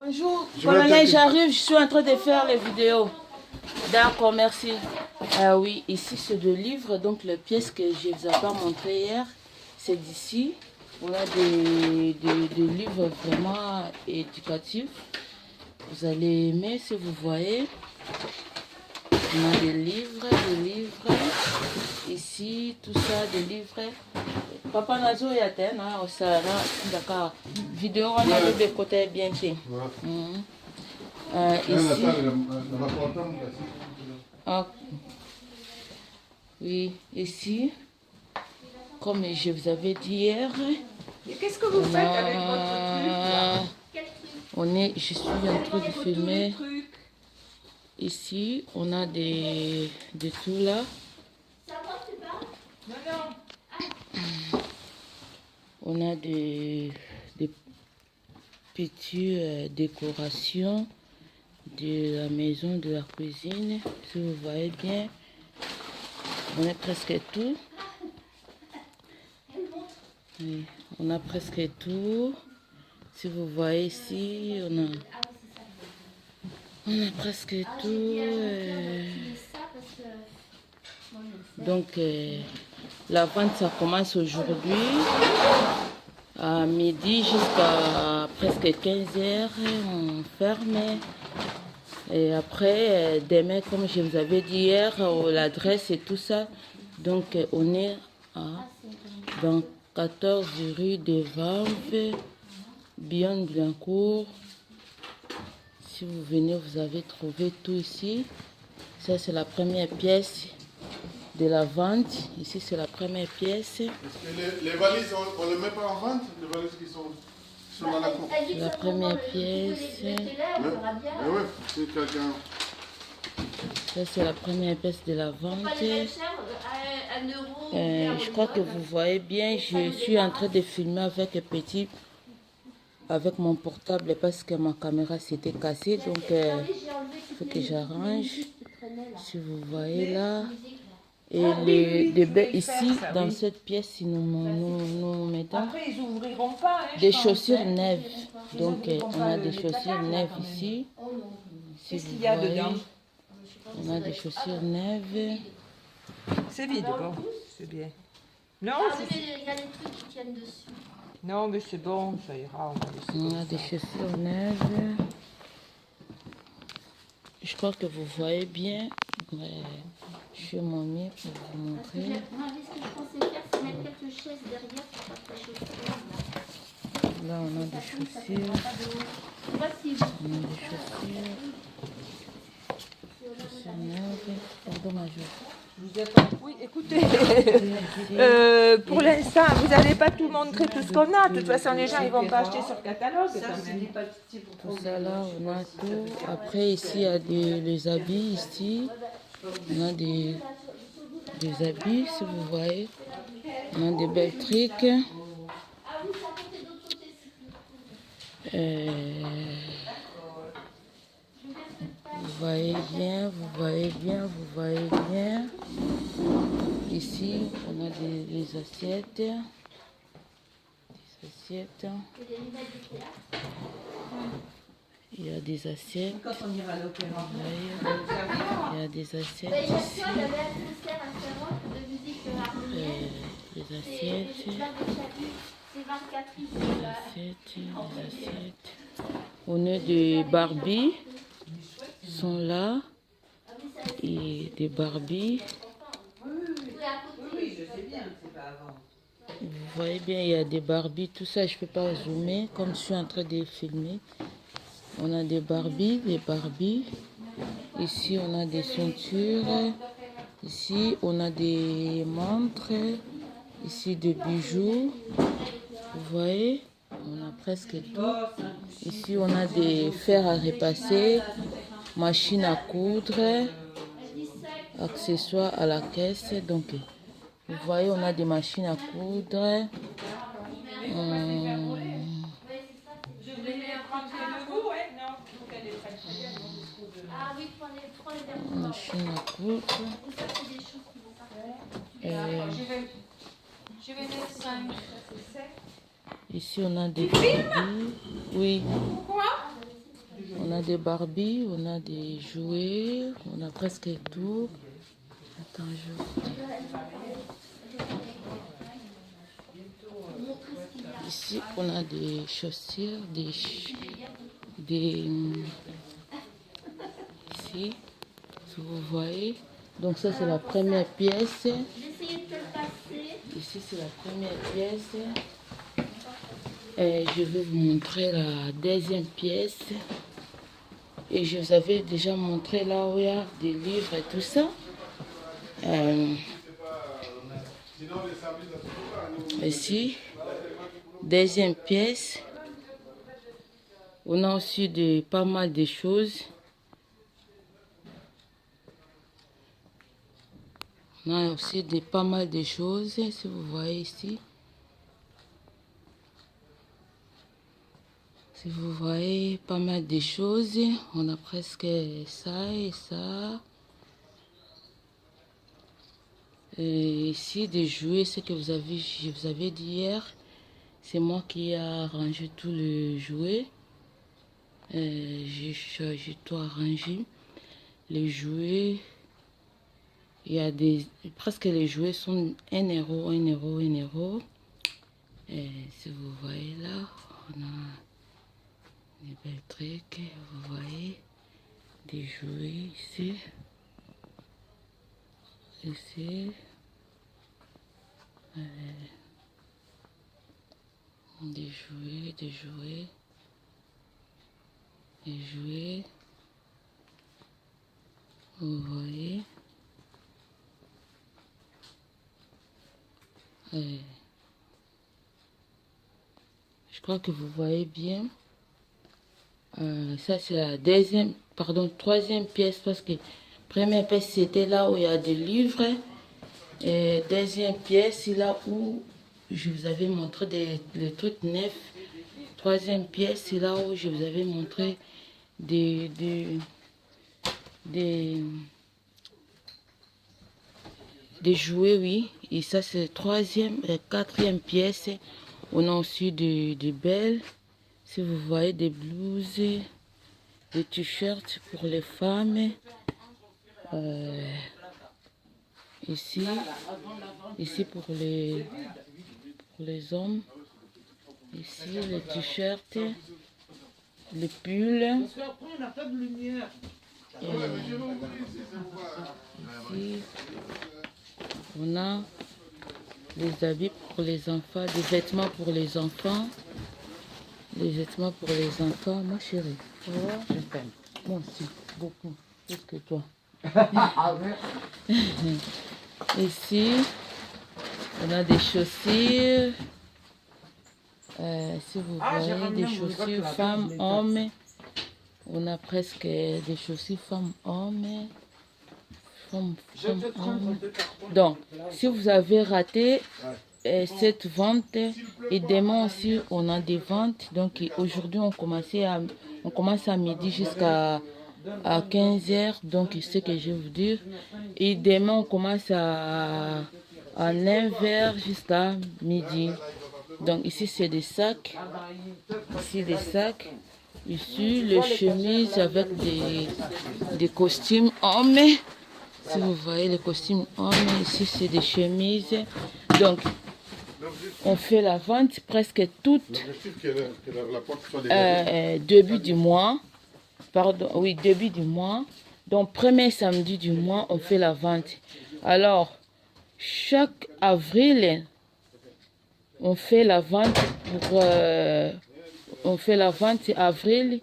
Bonjour, colonel, j'arrive, je suis en train de faire les vidéos. D'accord, merci. Ah oui, ici c'est le livre, donc les pièces que je ne vous ai pas montrées hier, c'est d'ici. On a des livres vraiment éducatifs. Vous allez aimer si vous voyez. On a des livres. Ici, tout ça, des livres. Papa Nazo y a ten, hein, ça, d'accord. Vidéo, on a des côtés bien faits. Ici. Ah, oui, ici, comme je vous avais dit hier. Qu'est-ce que vous faites avec votre truc? Je suis en train de filmer. Ici, on a des tout là. On a des petites décorations de la maison, de la cuisine. Si vous voyez bien, on a presque tout. Oui, on a presque tout. Si vous voyez ici, on a presque tout. Donc, la vente, ça commence aujourd'hui à midi jusqu'à presque 15 heures. On ferme. Et après, demain, comme je vous avais dit hier, l'adresse et tout ça. Donc, on est dans 14 rue de Vanves, Bionne-Blancourt. Si vous venez, vous avez trouvé tout ici. Ça, c'est la première pièce de la vente. Ici, c'est la première pièce. Est-ce que les valises, on ne les met pas en vente? Les valises qui sont dans la cour. La première pièce. Oui, c'est quelqu'un. Ça, c'est la première pièce de la vente. Je crois que vous voyez bien, je suis en train de filmer avec mon portable parce que ma caméra s'était cassée. Donc, il faut que j'arrange. Si vous voyez là. Et ici, dans cette pièce, nous mettons Après, ils ouvriront pas. des chaussures neuves. Donc, on a des chaussures neuves ici. Qu'est-ce qu'il y a dedans? On a des chaussures neuves. C'est vide, bon, c'est bien. Non, il y a des trucs qui tiennent dessus. Non, mais c'est bon, ça ira. On a des chaussures neuves. Je crois que vous voyez bien. Je suis mon mieux pour vous montrer. Moi, ce que je pensais faire, c'est mettre quelques chaises derrière pour faire ta chaussure. Là, on a des chaussures. On a des chaussures. Chaussures neuves. Pardon, Major. Oui, écoutez, pour l'instant, vous n'allez pas tout montrer tout ce qu'on a. De toute façon, les gens, ils vont pas acheter sur catalogue. Tout ça là, on a tout. Après, ici, il y a les habits. Ici, on a des habits, si vous voyez. On a des belles trucs. Vous voyez bien, vous voyez bien, vous voyez bien. Ici, on a des assiettes. Des assiettes. Il y a des assiettes. Quand on ira à l'opéra. Il y a des assiettes ici. Des assiettes. Des assiettes. On a des Barbie. Sont là. Et des Barbie. Vous voyez bien, il y a des Barbie. Tout ça, je ne peux pas zoomer comme je suis en train de filmer. On a des Barbie, Ici, on a des ceintures. Ici, on a des montres. Ici, des bijoux. Vous voyez, on a presque tout. Ici, on a des fers à repasser, machine à coudre, accessoires à la caisse. Donc, vous voyez, on a des machines à coudre. Machine à coudre. Je vais mettre 5. Ici, on a des produits. Oui. Pourquoi? a des Barbie, on a des jouets, on a presque tout. Attends, ici, on a des chaussures, ici, si vous voyez. Donc ça, c'est la première pièce. J'essayais de te le passer. Ici, c'est la première pièce. Et je vais vous montrer la deuxième pièce. Et je vous avais déjà montré là où il y a des livres et tout ça. Ici, deuxième pièce. On a aussi pas mal de choses. On a aussi pas mal de choses, si vous voyez ici. Si vous voyez pas mal de choses, on a presque ça et ça. Et ici, des jouets, ce que je vous avais dit hier, c'est moi qui ai arrangé tout le jouet. J'ai tout arrangé. Les jouets, il y a presque les jouets sont 1 euro, 1 euro, 1 euro. Et si vous voyez là, on a des belles trucs, vous voyez, des jouets ici, ici, des jouets, des jouets, des jouets, vous voyez, je crois que vous voyez bien. Ça c'est la troisième pièce, parce que première pièce c'était là où il y a des livres, et deuxième pièce c'est là où je vous avais montré des trucs neufs. Troisième pièce c'est là où je vous avais montré des jouets, oui. Et ça c'est troisième et quatrième pièce. On a aussi des belles. Si vous voyez, des blouses, des t-shirts pour les femmes. Ici pour les hommes. Ici les t-shirts, les pulls. Ici on a les habits pour les enfants, des vêtements pour les enfants. Les vêtements pour les enfants, ma chérie. Oh, je t'aime. Moi aussi, beaucoup. Plus que toi. Ici, on a des chaussures. Si vous voyez, des chaussures femmes, hommes. On a presque des chaussures femmes, hommes. Hommes. Donc, si vous avez raté cette vente, et demain aussi on a des ventes. Donc aujourd'hui on commence à midi jusqu'à 15h. Donc c'est ce que je vais vous dire. Et demain on commence à 9h jusqu'à midi. Donc ici c'est des sacs. Ici des sacs. Ici les chemises avec des costumes hommes. Si vous voyez les costumes hommes, ici c'est des chemises. Donc on fait la vente presque toute début du mois. Pardon, oui, début du mois. Donc premier samedi du mois, on fait la vente. Alors, chaque avril, on fait la vente avril.